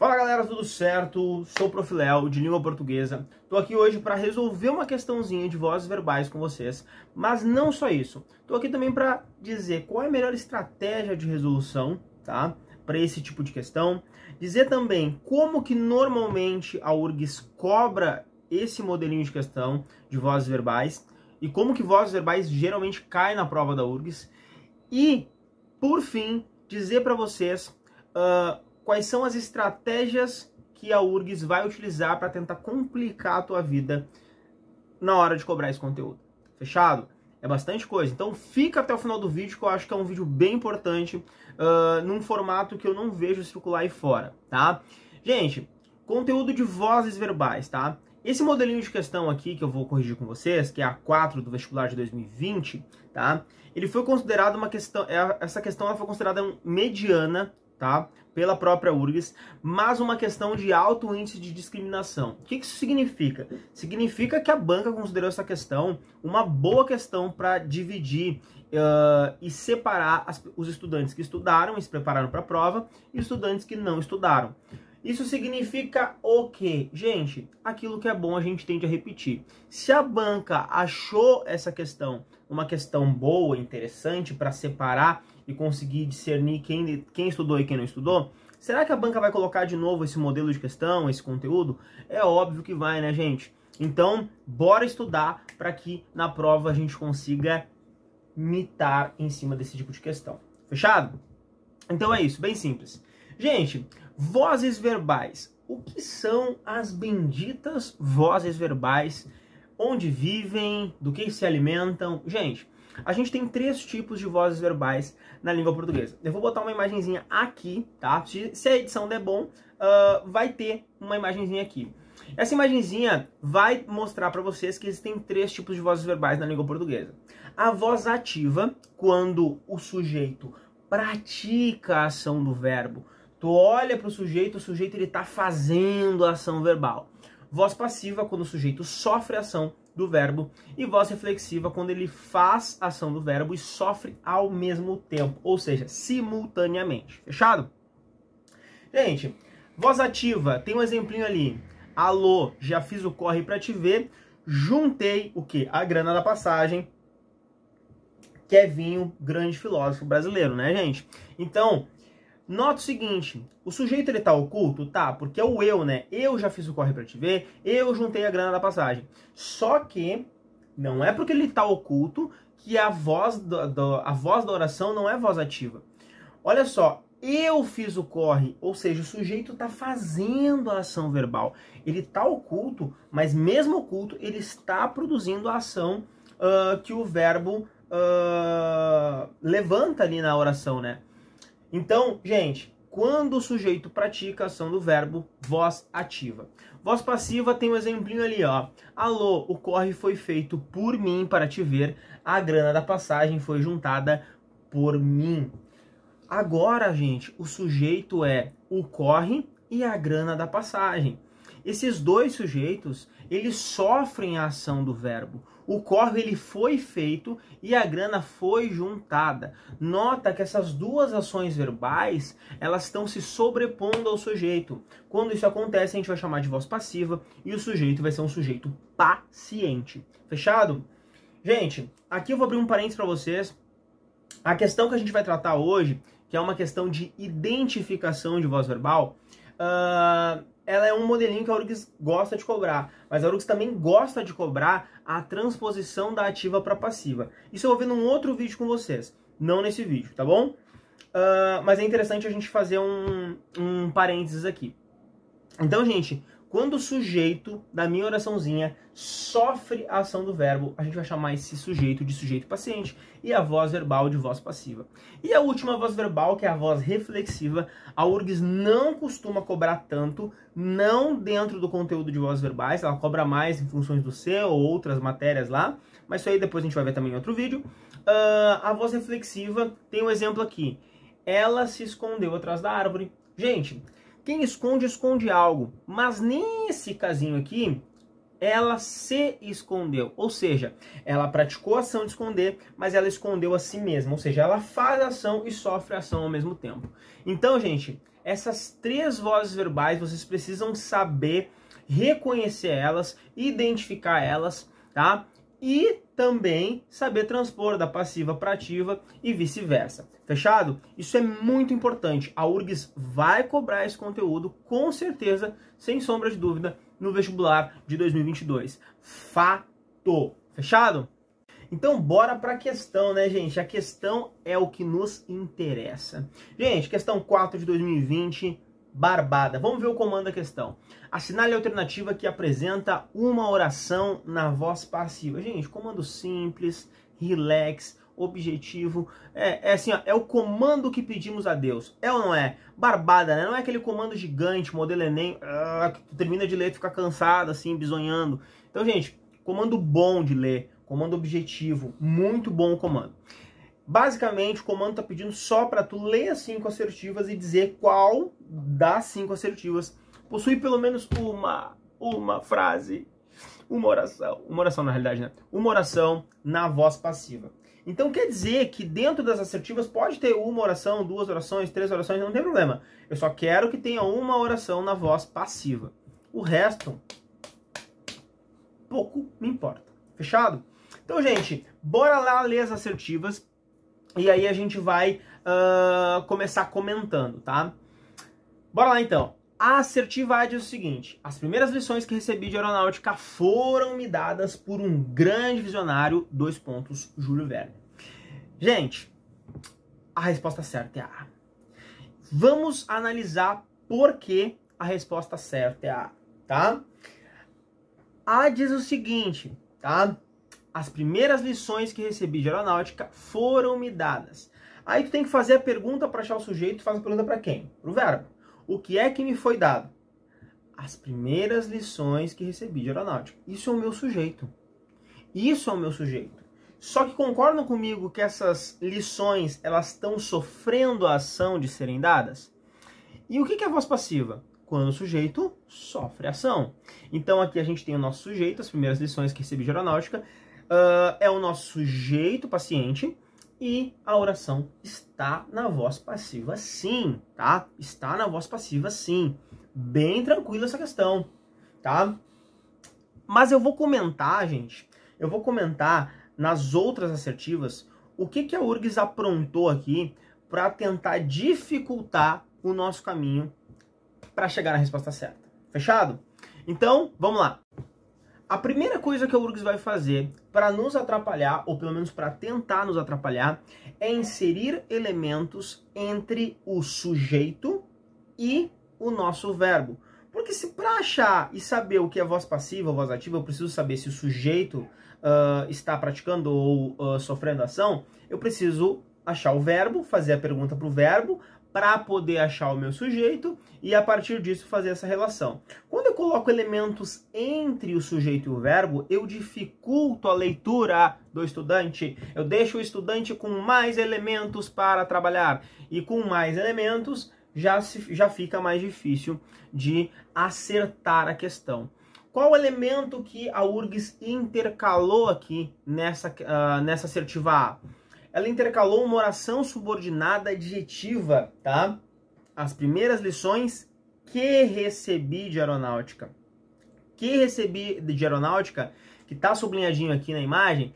Fala galera, tudo certo? Sou o Prof. Léo, de língua portuguesa. Tô aqui hoje para resolver uma questãozinha de vozes verbais com vocês, mas não só isso. Tô aqui também para dizer qual é a melhor estratégia de resolução, tá? Para esse tipo de questão. Dizer também como que normalmente a URGS cobra esse modelinho de questão de vozes verbais e como que vozes verbais geralmente caem na prova da URGS. E, por fim, dizer para vocês quais são as estratégias que a URGS vai utilizar para tentar complicar a tua vida na hora de cobrar esse conteúdo. Fechado? É bastante coisa. Então fica até o final do vídeo, que eu acho que é um vídeo bem importante, num formato que eu não vejo circular aí fora, tá? Gente, conteúdo de vozes verbais, tá? Esse modelinho de questão aqui, que eu vou corrigir com vocês, que é a 4 do vestibular de 2020, tá? Ele foi considerado uma questão, essa questão ela foi considerada mediana, tá? Pela própria URGS, mas uma questão de alto índice de discriminação. O que isso significa? Significa que a banca considerou essa questão uma boa questão para dividir e separar os estudantes que estudaram e se prepararam para a prova e estudantes que não estudaram. Isso significa o quê? Gente, aquilo que é bom a gente tende a repetir. Se a banca achou essa questão uma questão boa, interessante para separar e conseguir discernir quem estudou e quem não estudou, será que a banca vai colocar de novo esse modelo de questão, esse conteúdo? É óbvio que vai, né, gente? Então, bora estudar para que na prova a gente consiga mitar em cima desse tipo de questão. Fechado? Então é isso, bem simples. Gente, vozes verbais. O que são as benditas vozes verbais? Onde vivem? Do que se alimentam? Gente, a gente tem 3 tipos de vozes verbais na língua portuguesa. Eu vou botar uma imagenzinha aqui, tá? Se a edição der bom, vai ter uma imagenzinha aqui. Essa imagenzinha vai mostrar para vocês que existem 3 tipos de vozes verbais na língua portuguesa. A voz ativa, quando o sujeito pratica a ação do verbo. Tu olha para o sujeito ele está fazendo a ação verbal. Voz passiva, quando o sujeito sofre a ação do verbo. E voz reflexiva, quando ele faz a ação do verbo e sofre ao mesmo tempo. Ou seja, simultaneamente. Fechado? Gente, voz ativa, tem um exemplinho ali. Alô, já fiz o corre para te ver. Juntei o quê? A grana da passagem. Kevinho, grande filósofo brasileiro, né, gente? Então, nota o seguinte, o sujeito ele tá oculto? Tá, porque é o eu, né? Eu já fiz o corre pra te ver, eu juntei a grana da passagem. Só que não é porque ele tá oculto que a voz da oração não é voz ativa. Olha só, eu fiz o corre, ou seja, o sujeito tá fazendo a ação verbal. Ele tá oculto, mas mesmo oculto, ele está produzindo a ação que o verbo levanta ali na oração, né? Então, gente, quando o sujeito pratica a ação do verbo, voz ativa. Voz passiva tem um exemplinho ali, ó. Alô, o corre foi feito por mim para te ver, a grana da passagem foi juntada por mim. Agora, gente, o sujeito é o corre e a grana da passagem. Esses 2 sujeitos, eles sofrem a ação do verbo. O corre ele foi feito e a grana foi juntada. Nota que essas 2 ações verbais, elas estão se sobrepondo ao sujeito. Quando isso acontece, a gente vai chamar de voz passiva e o sujeito vai ser um sujeito paciente. Fechado? Gente, aqui eu vou abrir um parênteses para vocês. A questão que a gente vai tratar hoje, que é uma questão de identificação de voz verbal, ela é um modelinho que a URGS gosta de cobrar, mas a URGS também gosta de cobrar a transposição da ativa para passiva. Isso eu vou ver num outro vídeo com vocês, não nesse vídeo, tá bom? Mas é interessante a gente fazer um parênteses aqui. Então, gente, quando o sujeito da minha oraçãozinha sofre a ação do verbo, a gente vai chamar esse sujeito de sujeito paciente e a voz verbal de voz passiva. E a última voz verbal, que é a voz reflexiva, a URGS não costuma cobrar tanto, não dentro do conteúdo de vozes verbais, ela cobra mais em funções do C ou outras matérias lá, mas isso aí depois a gente vai ver também em outro vídeo. A voz reflexiva tem um exemplo aqui. Ela se escondeu atrás da árvore. Gente, quem esconde, esconde algo. Mas nesse casinho aqui, ela se escondeu. Ou seja, ela praticou a ação de esconder, mas ela escondeu a si mesma. Ou seja, ela faz a ação e sofre a ação ao mesmo tempo. Então, gente, essas 3 vozes verbais, vocês precisam saber reconhecer elas, identificar elas, tá? E também saber transpor da passiva para ativa e vice-versa. Fechado? Isso é muito importante. A URGS vai cobrar esse conteúdo, com certeza, sem sombra de dúvida, no vestibular de 2022. Fato! Fechado? Então, bora para a questão, né, gente? A questão é o que nos interessa. Gente, questão 4 de 2020, barbada. Vamos ver o comando da questão. Assinale a alternativa que apresenta uma oração na voz passiva. Gente, comando simples, relax, objetivo. É assim, ó, é o comando que pedimos a Deus. É ou não é? Barbada, né? Não é aquele comando gigante, modelo Enem, que tu termina de ler e fica cansado, assim, bisonhando. Então, gente, comando bom de ler, comando objetivo, muito bom o comando. Basicamente, o comando está pedindo só para tu ler as 5 assertivas e dizer qual das 5 assertivas possui pelo menos uma frase, uma oração na realidade, né? Uma oração na voz passiva. Então quer dizer que dentro das assertivas pode ter uma oração, 2 orações, 3 orações, não tem problema. Eu só quero que tenha uma oração na voz passiva. O resto, pouco me importa. Fechado? Então, gente, bora lá ler as assertivas. E aí a gente vai começar comentando, tá? Bora lá então. A assertiva A diz o seguinte: as primeiras lições que recebi de aeronáutica foram me dadas por um grande visionário, Júlio Verne. Gente, a resposta certa é a A. Vamos analisar por que a resposta certa é a A, tá? A diz o seguinte, tá? As primeiras lições que recebi de aeronáutica foram me dadas. Aí tu tem que fazer a pergunta para achar o sujeito. Tu faz a pergunta para quem? Pro verbo. O que é que me foi dado? As primeiras lições que recebi de aeronáutica. Isso é o meu sujeito. Isso é o meu sujeito. Só que concordam comigo que essas lições, elas estão sofrendo a ação de serem dadas? E o que é a voz passiva? Quando o sujeito sofre a ação. Então aqui a gente tem o nosso sujeito, as primeiras lições que recebi de aeronáutica. É o nosso sujeito paciente e a oração está na voz passiva sim, tá? Está na voz passiva sim. Bem tranquila essa questão, tá? Mas eu vou comentar, gente, nas outras assertivas o que a URGS aprontou aqui para tentar dificultar o nosso caminho para chegar na resposta certa. Fechado? Então, vamos lá. A primeira coisa que a URGS vai fazer para nos atrapalhar, ou pelo menos para tentar nos atrapalhar, é inserir elementos entre o sujeito e o nosso verbo. Porque se para achar e saber o que é voz passiva ou voz ativa, eu preciso saber se o sujeito está praticando ou sofrendo ação, eu preciso achar o verbo, fazer a pergunta para o verbo, para poder achar o meu sujeito e a partir disso fazer essa relação. Quando eu coloco elementos entre o sujeito e o verbo, eu dificulto a leitura do estudante. Eu deixo o estudante com mais elementos para trabalhar. E com mais elementos já fica mais difícil de acertar a questão. Qual elemento que a URGS intercalou aqui nessa assertiva A? Ela intercalou uma oração subordinada adjetiva, tá? As primeiras lições que recebi de aeronáutica. Que recebi de aeronáutica, que está sublinhadinho aqui na imagem,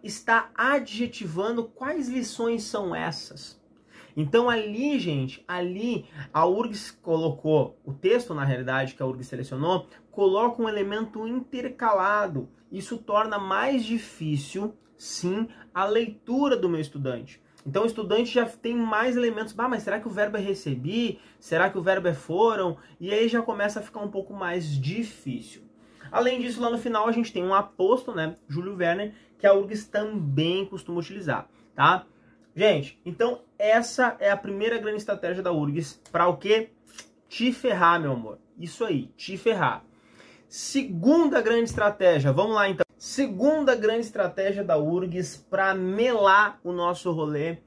está adjetivando quais lições são essas. Então ali, gente, ali a URGS colocou, o texto na realidade que a URGS selecionou, coloca um elemento intercalado. Isso torna mais difícil, sim, a leitura do meu estudante. Então o estudante já tem mais elementos. Mas será que o verbo é recebi? Será que o verbo é foram? E aí já começa a ficar um pouco mais difícil. Além disso, lá no final a gente tem um aposto, né? Júlio Verne, que a URGS também costuma utilizar, tá? Gente, então essa é a primeira grande estratégia da URGS para o quê? Te ferrar, meu amor. Isso aí, te ferrar. Segunda grande estratégia, vamos lá então. Segunda grande estratégia da URGS para melar o nosso rolê,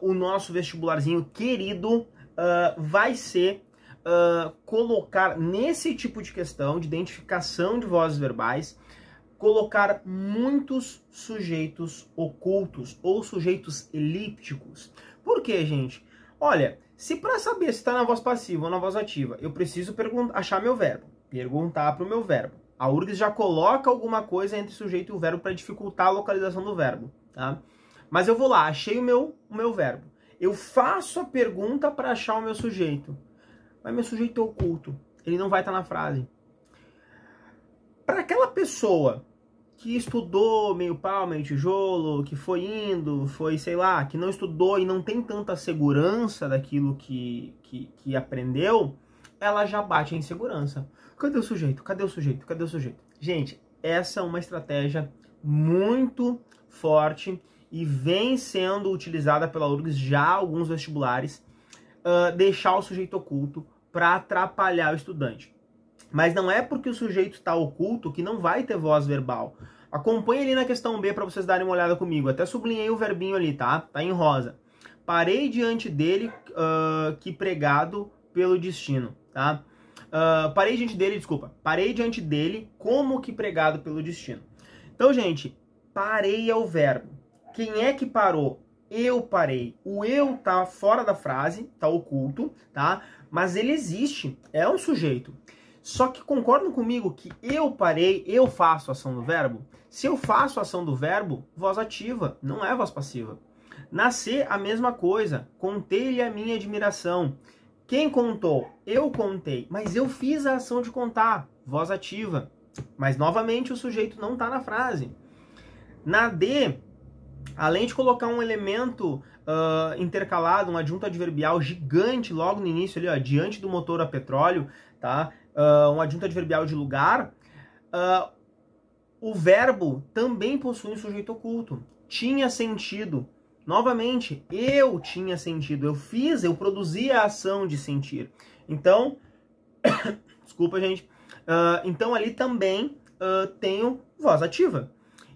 o nosso vestibularzinho querido, vai ser colocar nesse tipo de questão de identificação de vozes verbais, colocar muitos sujeitos ocultos ou sujeitos elípticos. Por quê, gente? Olha, se para saber se está na voz passiva ou na voz ativa, eu preciso achar meu verbo, perguntar para o meu verbo. A URGS já coloca alguma coisa entre o sujeito e o verbo para dificultar a localização do verbo, tá? Mas eu vou lá, achei o meu verbo. Eu faço a pergunta para achar o meu sujeito. Mas meu sujeito é oculto, ele não vai estar na frase. Para aquela pessoa que estudou meio pau, meio tijolo, que foi indo, sei lá, que não estudou e não tem tanta segurança daquilo que aprendeu, ela já bate em insegurança. Cadê o sujeito? Cadê o sujeito? Cadê o sujeito? Gente, essa é uma estratégia muito forte e vem sendo utilizada pela URGS já em alguns vestibulares, deixar o sujeito oculto para atrapalhar o estudante. Mas não é porque o sujeito está oculto que não vai ter voz verbal. Acompanhe ali na questão B para vocês darem uma olhada comigo. Até sublinhei o verbinho ali, tá? Tá em rosa. Parei diante dele que pregado pelo destino, tá? Parei diante dele como que pregado pelo destino. Então, gente, parei é o verbo. Quem é que parou? Eu parei. O eu tá fora da frase, tá oculto, tá? Mas ele existe, é um sujeito. Só que concordam comigo que eu parei, eu faço a ação do verbo? Se eu faço a ação do verbo, voz ativa, não é voz passiva. Nascer, a mesma coisa. Contei-lhe a minha admiração. Quem contou? Eu contei. Mas eu fiz a ação de contar, voz ativa. Mas, novamente, o sujeito não está na frase. Na D, além de colocar um elemento intercalado, um adjunto adverbial gigante logo no início, ali, ó, diante do motor a petróleo, tá? Um adjunto adverbial de lugar, o verbo também possui um sujeito oculto. Tinha sentido. Novamente, eu tinha sentido. Eu produzi a ação de sentir. Então, desculpa, gente. Então, ali também tenho voz ativa.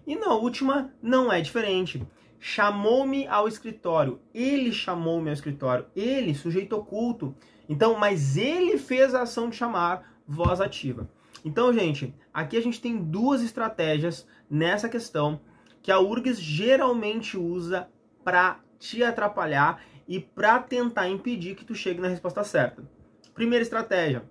E na última, não é diferente. Chamou-me ao escritório. Ele chamou-me ao escritório. Ele, sujeito oculto. Então, mas ele fez a ação de chamar, voz ativa. Então, gente, aqui a gente tem duas estratégias nessa questão que a URGS geralmente usa para te atrapalhar e para tentar impedir que tu chegue na resposta certa. Primeira estratégia,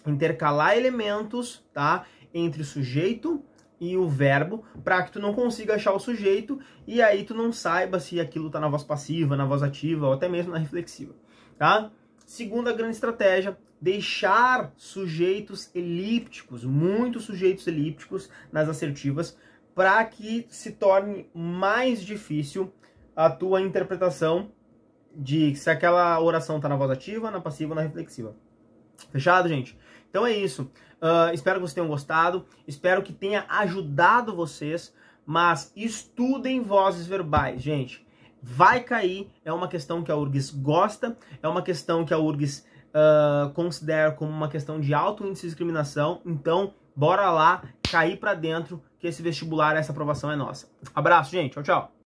intercalar elementos, tá, entre o sujeito e o verbo, para que tu não consiga achar o sujeito e aí tu não saiba se aquilo tá na voz passiva, na voz ativa ou até mesmo na reflexiva, tá? Segunda grande estratégia, deixar sujeitos elípticos, muitos sujeitos elípticos nas assertivas, para que se torne mais difícil a tua interpretação de se aquela oração está na voz ativa, na passiva ou na reflexiva. Fechado, gente? Então é isso. Espero que vocês tenham gostado. Espero que tenha ajudado vocês. Mas estudem vozes verbais, gente. Vai cair. É uma questão que a URGS gosta. É uma questão que a URGS considera como uma questão de alto índice de discriminação. Então, bora lá, cair pra dentro, que esse vestibular, essa aprovação é nossa. Abraço, gente. Tchau, tchau.